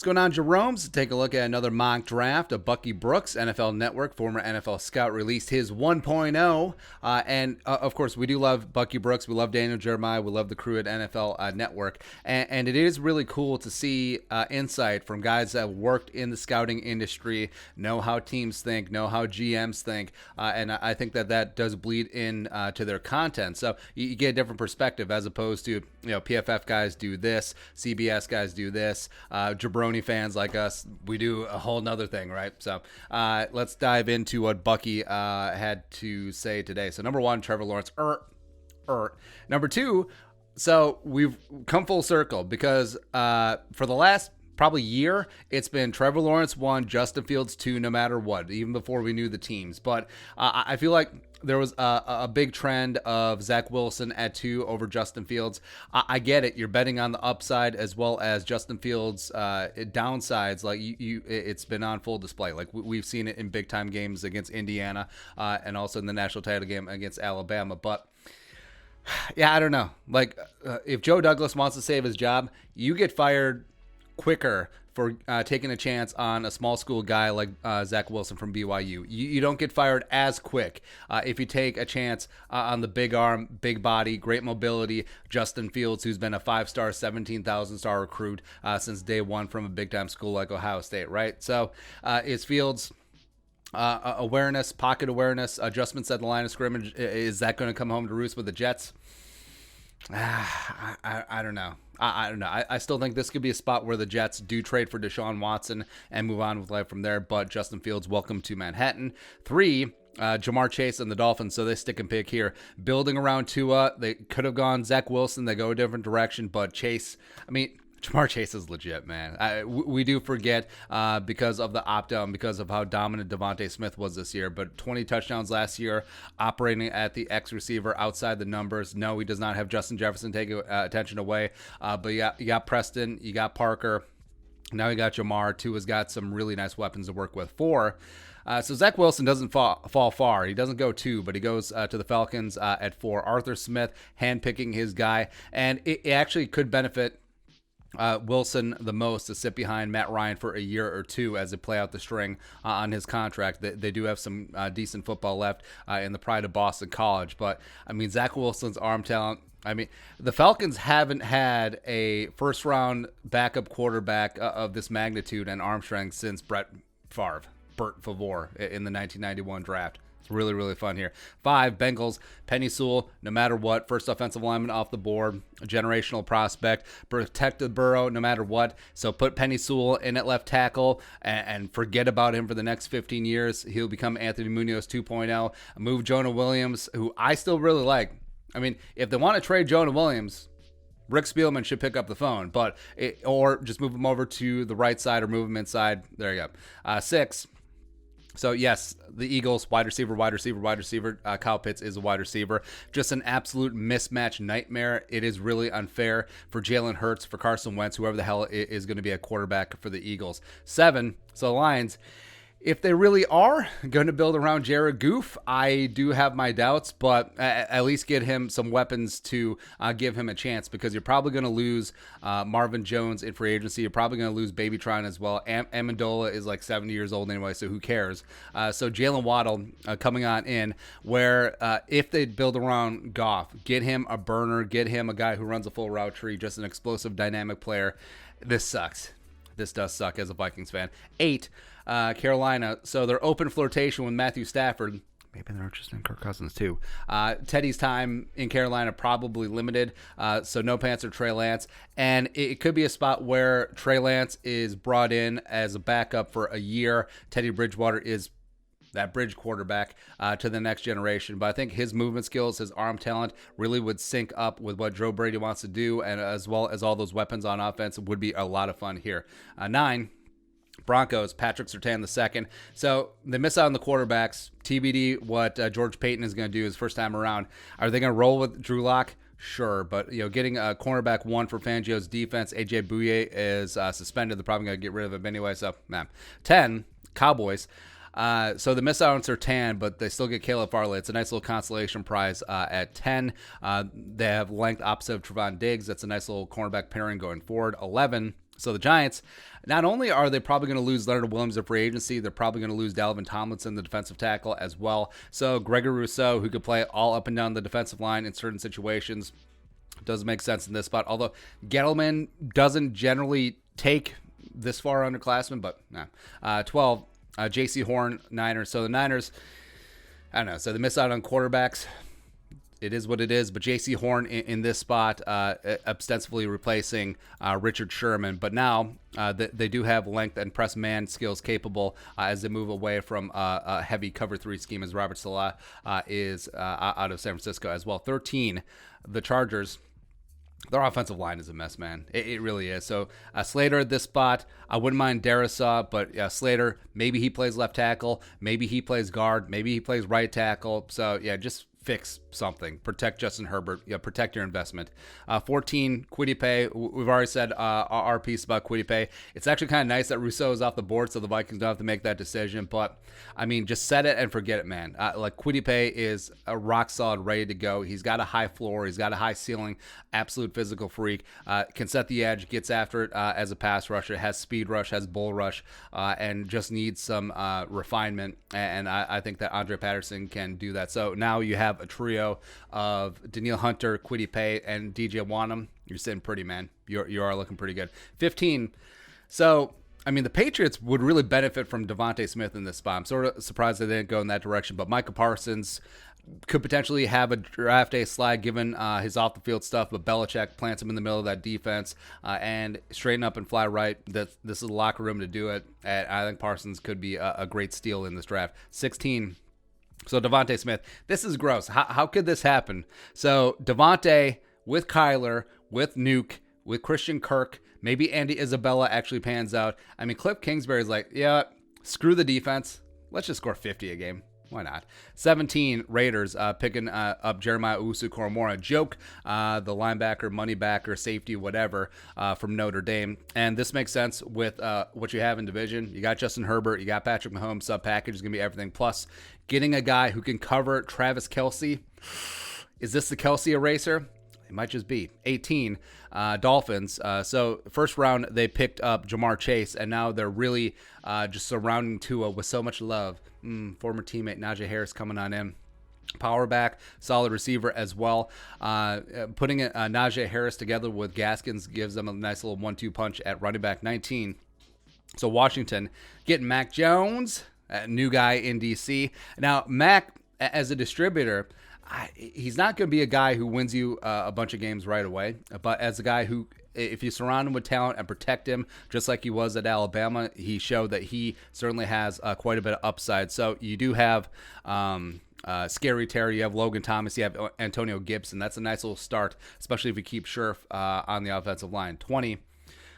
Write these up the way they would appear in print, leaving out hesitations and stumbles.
going on, Jerome's? Take a look at another mock draft of Bucky Brooks. NFL Network, former NFL scout, released his 1.0. Of course, we do love Bucky Brooks. We love Daniel Jeremiah. We love the crew at NFL Network. And it is really cool to see insight from guys that have worked in the scouting industry, know how teams think, know how GMs think. And I think that does bleed in to their content. So you get a different perspective as opposed to, PFF guys do this, CBS guys do this. Jabroni fans like us, we do a whole nother thing, right? So let's dive into what Bucky had to say today. So number one, Trevor Lawrence. Number two, so we've come full circle because for the last probably year, it's been Trevor Lawrence 1, Justin Fields 2, no matter what, even before we knew the teams. But I feel like there was a big trend of Zach Wilson at 2 over Justin Fields. I get it. You're betting on the upside as well as Justin Fields' downsides. Like it's been on full display. Like we've seen it in big time games against Indiana and also in the national title game against Alabama. But yeah, I don't know. Like if Joe Douglas wants to save his job, you get fired quicker for taking a chance on a small school guy like Zach Wilson from BYU. You don't get fired as quick if you take a chance on the big arm, big body, great mobility, Justin Fields, who's been a 5-star, 17,000-star recruit since day one from a big-time school like Ohio State, right? So is Fields... awareness, pocket awareness, adjustments at the line of scrimmage, is that going to come home to roost with the Jets? I don't know. I don't know. I still think this could be a spot where the Jets do trade for Deshaun Watson and move on with life from there. But Justin Fields, welcome to Manhattan. 3, Jamar Chase and the Dolphins, so they stick and pick here. Building around Tua, they could have gone Zach Wilson. They go a different direction, but Chase, Jamar Chase is legit, man. We do forget because of the opt-out, because of how dominant Devonta Smith was this year. But 20 touchdowns last year, operating at the X receiver outside the numbers. No, he does not have Justin Jefferson taking attention away. But you got Preston, you got Parker. Now you got Jamar. Tua's got some really nice weapons to work with. 4. So Zach Wilson doesn't fall far. He doesn't go 2, but he goes to the Falcons at 4. Arthur Smith, handpicking his guy. And it actually could benefit Wilson the most to sit behind Matt Ryan for a year or 2 as they play out the string on his contract. They do have some decent football left in the pride of Boston College. But, Zach Wilson's arm talent. The Falcons haven't had a first-round backup quarterback of this magnitude and arm strength since Bert Favre in the 1991 draft. Really, really fun here. 5, Bengals, Penny Sewell, no matter what, first offensive lineman off the board, a generational prospect, protected Burrow no matter what. So put Penny Sewell in at left tackle and forget about him for the next 15 years. He'll become Anthony Munoz 2.0. Move Jonah Williams, who I still really like. If they want to trade Jonah Williams, Rick Spielman should pick up the phone, or just move him over to the right side or move him inside. There you go. 6. So, yes, the Eagles, wide receiver. Kyle Pitts is a wide receiver. Just an absolute mismatch nightmare. It is really unfair for Jalen Hurts, for Carson Wentz, whoever the hell is going to be a quarterback for the Eagles. 7, so the Lions. If they really are going to build around Jared Goff, I do have my doubts, but at least get him some weapons to give him a chance, because you're probably going to lose Marvin Jones in free agency. You're probably going to lose Babytron as well. Amendola is like 70 years old anyway, so who cares? So Jalen Waddle coming on in, where if they build around Goff, get him a burner, get him a guy who runs a full route tree, just an explosive, dynamic player. This sucks. This does suck as a Vikings fan. 8, Carolina. So their open flirtation with Matthew Stafford. Maybe they're interested in Kirk Cousins too. Teddy's time in Carolina probably limited, so no Pants or Trey Lance. And it could be a spot where Trey Lance is brought in as a backup for a year. Teddy Bridgewater is that bridge quarterback to the next generation. But I think his movement skills, his arm talent really would sync up with what Joe Brady wants to do, and as well as all those weapons on offense would be a lot of fun here. 9, Broncos, Patrick Surtain II. So they miss out on the quarterbacks. TBD what George Payton is going to do his first time around. Are they going to roll with Drew Lock? Sure, but getting a cornerback 1 for Fangio's defense. AJ Bouye is suspended. They're probably going to get rid of him anyway. So, 10, Cowboys. So they miss out on Surtain, but they still get Caleb Farley. It's a nice little consolation prize at 10. They have length opposite of Trevon Diggs. That's a nice little cornerback pairing going forward. 11, So the Giants, not only are they probably going to lose Leonard Williams to free agency, they're probably going to lose Dalvin Tomlinson, the defensive tackle, as well. So Gregory Rousseau, who could play all up and down the defensive line in certain situations, does make sense in this spot. Although Gettleman doesn't generally take this far underclassmen, but nah. 12, J.C. Horn, Niners. So the Niners, I don't know. So they miss out on quarterbacks. It is what it is, but J.C. Horn in this spot, ostensibly replacing Richard Sherman. But now they do have length and press man skills capable as they move away from a heavy cover 3 scheme, as Robert Saleh is out of San Francisco as well. 13, the Chargers. Their offensive line is a mess, man. It really is. So Slater at this spot, I wouldn't mind Darrisaw, but Slater, maybe he plays left tackle, maybe he plays guard, maybe he plays right tackle. So yeah, just fix something. Protect Justin Herbert. Protect your investment. 14, Kwity Paye. We've already said our piece about Kwity Paye. It's actually kind of nice that Rousseau is off the board, so the Vikings don't have to make that decision. But, I mean, just set it and forget it, man. Like, Kwity Paye is a rock solid, ready to go. He's got a high floor. He's got a high ceiling. Absolute physical freak. Can set the edge, gets after it as a pass rusher, has speed rush, has bull rush, and just needs some refinement. And I think that Andre Patterson can do that. So now you have a trio of Danielle Hunter, Kwity Paye, and DJ Wanham. You're sitting pretty, man. You are looking pretty good. 15. So, I mean, the Patriots would really benefit from Devonta Smith in this spot. I'm sort of surprised they didn't go in that direction, but Micah Parsons could potentially have a draft day slide given his off-the-field stuff, but Belichick plants him in the middle of that defense and straighten up and fly right. This is the locker room to do it, and I think Parsons could be a great steal in this draft. 16. So Devonta Smith, this is gross. How could this happen? So Devonta with Kyler, with Nuke, with Christian Kirk, maybe Andy Isabella actually pans out. I mean, Cliff Kingsbury's like, yeah, screw the defense. Let's just score 50 a game. Why not? 17, Raiders picking up Jeremiah Owusu-Koramoah. Joke, the linebacker, money backer, safety, whatever, from Notre Dame. And this makes sense with what you have in division. You got Justin Herbert. You got Patrick Mahomes. Sub-package is going to be everything. Plus, getting a guy who can cover Travis Kelce. Is this the Kelce eraser? It might just be. 18, Dolphins. So first round, they picked up Jamar Chase, and now they're really just surrounding Tua with so much love. Former teammate Najee Harris coming on in. Power back, solid receiver as well. Putting Najee Harris together with Gaskins gives them a nice little 1-2 punch at running back. 19. So Washington getting Mac Jones, a new guy in D.C. Now, Mac, as a distributor, he's not going to be a guy who wins you a bunch of games right away, but as a guy who, if you surround him with talent and protect him, just like he was at Alabama, he showed that he certainly has quite a bit of upside. So you do have Scary Terry, you have Logan Thomas, you have Antonio Gibson. That's a nice little start, especially if you keep Scherf on the offensive line. 20.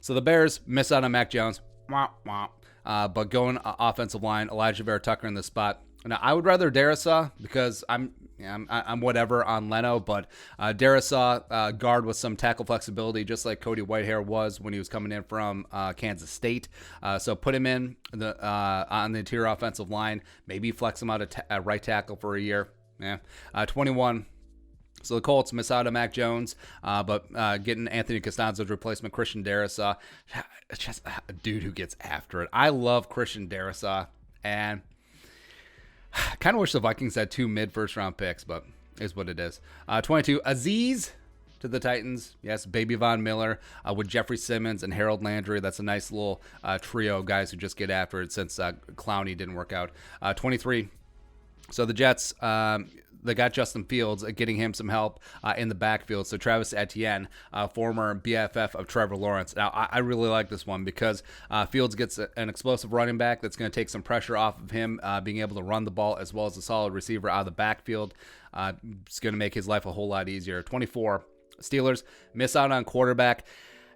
So the Bears miss out on Mac Jones, but going offensive line, Elijah Vera Tucker in the spot. Now, I would rather Darrisaw because I'm whatever on Leno, but Darrisaw, guard with some tackle flexibility, just like Cody Whitehair was when he was coming in from Kansas State. So put him in on the interior offensive line, maybe flex him out at right tackle for a year. 21. So the Colts miss out on Mac Jones, but getting Anthony Costanzo's replacement, Christian Darrisaw, just a dude who gets after it. I love Christian Darrisaw, and I kind of wish the Vikings had 2 mid-first round picks, but is what it is. 22, Azeez to the Titans. Yes, Baby Von Miller with Jeffrey Simmons and Harold Landry. That's a nice little trio of guys who just get after it since Clowney didn't work out. 23, so the Jets, they got Justin Fields, getting him some help in the backfield. So Travis Etienne, former BFF of Trevor Lawrence. Now, I really like this one because Fields gets an explosive running back that's going to take some pressure off of him, being able to run the ball, as well as a solid receiver out of the backfield. It's going to make his life a whole lot easier. 24, Steelers miss out on quarterback.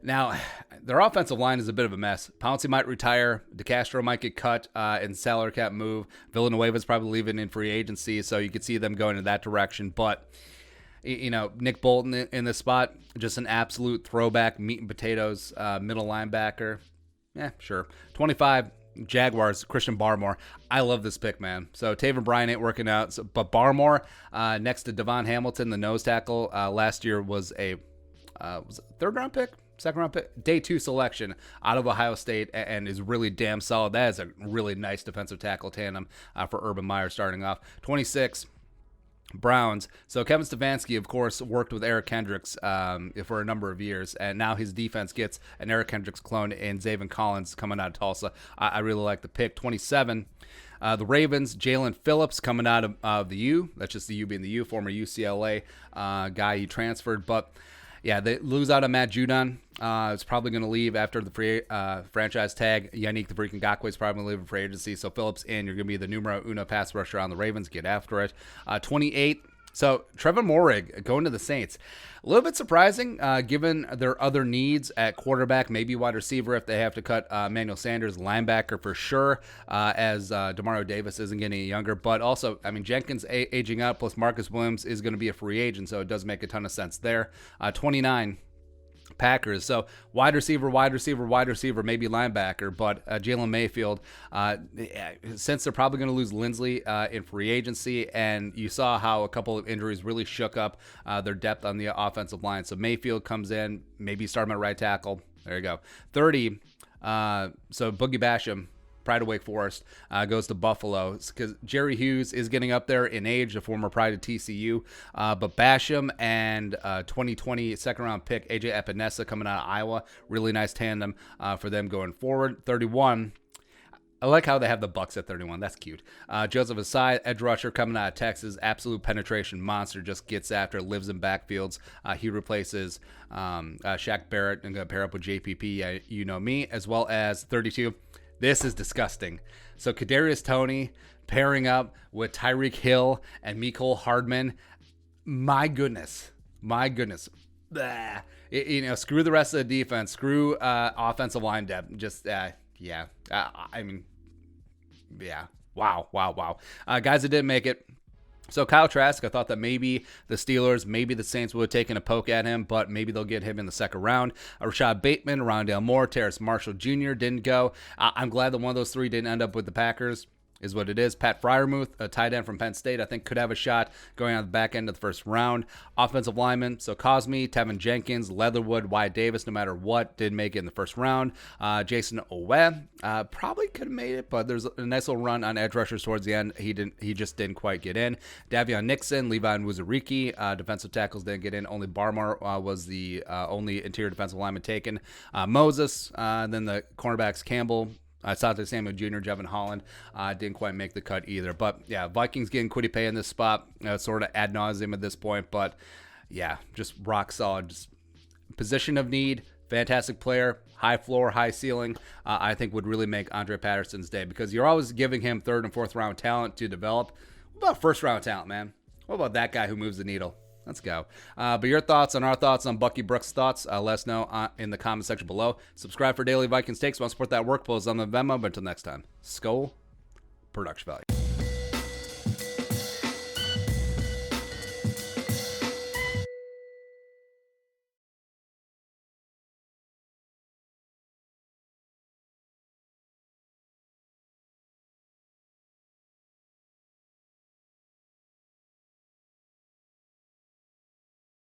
Now, their offensive line is a bit of a mess. Pouncey might retire. DeCastro might get cut in salary cap move. Villanueva's probably leaving in free agency, so you could see them going in that direction. But, you know, Nick Bolton in this spot, just an absolute throwback, meat and potatoes, middle linebacker. Yeah, sure. 25, Jaguars, Christian Barmore. I love this pick, man. So Taven Bryan ain't working out, but Barmore next to Devon Hamilton, the nose tackle, last year was a third-round pick. second round pick, day 2 selection out of Ohio State, and is really damn solid. That is a really nice defensive tackle tandem for Urban Meyer starting off. 26, Browns. So Kevin Stefanski, of course, worked with Eric Kendricks for a number of years, and now his defense gets an Eric Kendricks clone in Zaven Collins coming out of Tulsa. I really like the pick. 27, the Ravens, Jalen Phillips coming out of the U. That's just the U being the U, former UCLA guy. He transferred, but yeah, they lose out on Matt Judon. It's probably going to leave after the free franchise tag. Yannick the freaking Ngakoue is probably going to leave for free agency. So Phillips in. You're going to be the numero uno pass rusher on the Ravens. Get after it. 28. So Trevor Moehrig going to the Saints. A little bit surprising given their other needs at quarterback, maybe wide receiver if they have to cut Emmanuel Sanders, linebacker for sure, as Demario Davis isn't getting any younger. But also, I mean, Jenkins aging out, plus Marcus Williams is going to be a free agent, so it does make a ton of sense there. 29. Packers. So wide receiver, maybe linebacker, but Jalen Mayfield, since they're probably going to lose Lindsley in free agency, and you saw how a couple of injuries really shook up their depth on the offensive line. So Mayfield comes in, maybe start him at right tackle. There you go. 30, so Boogie Basham, Pride of Wake Forest, goes to Buffalo because Jerry Hughes is getting up there in age, a former Pride of TCU. But Basham and 2020 second-round pick AJ Epinesa coming out of Iowa, really nice tandem for them going forward. 31, I like how they have the Bucks at 31. That's cute. Joseph Asai, edge rusher coming out of Texas, absolute penetration monster, just gets after, lives in backfields. He replaces Shaq Barrett and going to pair up with JPP, you know me, as well as 32. This is disgusting. So Kadarius Toney pairing up with Tyreek Hill and Mecole Hardman. My goodness. Blah. Screw the rest of the defense. Screw offensive line depth. Just, yeah. Wow. Guys that didn't make it. So Kyle Trask, I thought that maybe the Steelers, maybe the Saints would have taken a poke at him, but maybe they'll get him in the second round. Rashad Bateman, Rondale Moore, Terrace Marshall Jr. didn't go. I'm glad that one of those three didn't end up with the Packers. Is what it is. Pat Freiermuth, a tight end from Penn State, I think could have a shot going on the back end of the first round. Offensive lineman, so Cosme, Tevin Jenkins, Leatherwood, Wyatt Davis, no matter what, did make it in the first round. Jason Owe, probably could have made it, but there's a nice little run on edge rushers towards the end. He just didn't quite get in. Davion Nixon, Levi Wuzuriki, defensive tackles didn't get in. Only Barmore was the only interior defensive lineman taken. Moses, then the cornerbacks Campbell, Asante Samuel Jr., Jevon Holland didn't quite make the cut either. But, yeah, Vikings getting Kwity Paye in this spot, sort of ad nauseum at this point. But, yeah, just rock solid. Just position of need, fantastic player, high floor, high ceiling. I think would really make Andre Patterson's day because you're always giving him third and fourth round talent to develop. What about first round talent, man? What about that guy who moves the needle? Let's go. But your thoughts on our thoughts on Bucky Brooks' thoughts, let us know in the comment section below. Subscribe for daily Vikings takes. Want to support that work? Post on the Venmo. But until next time, Skull Production Value.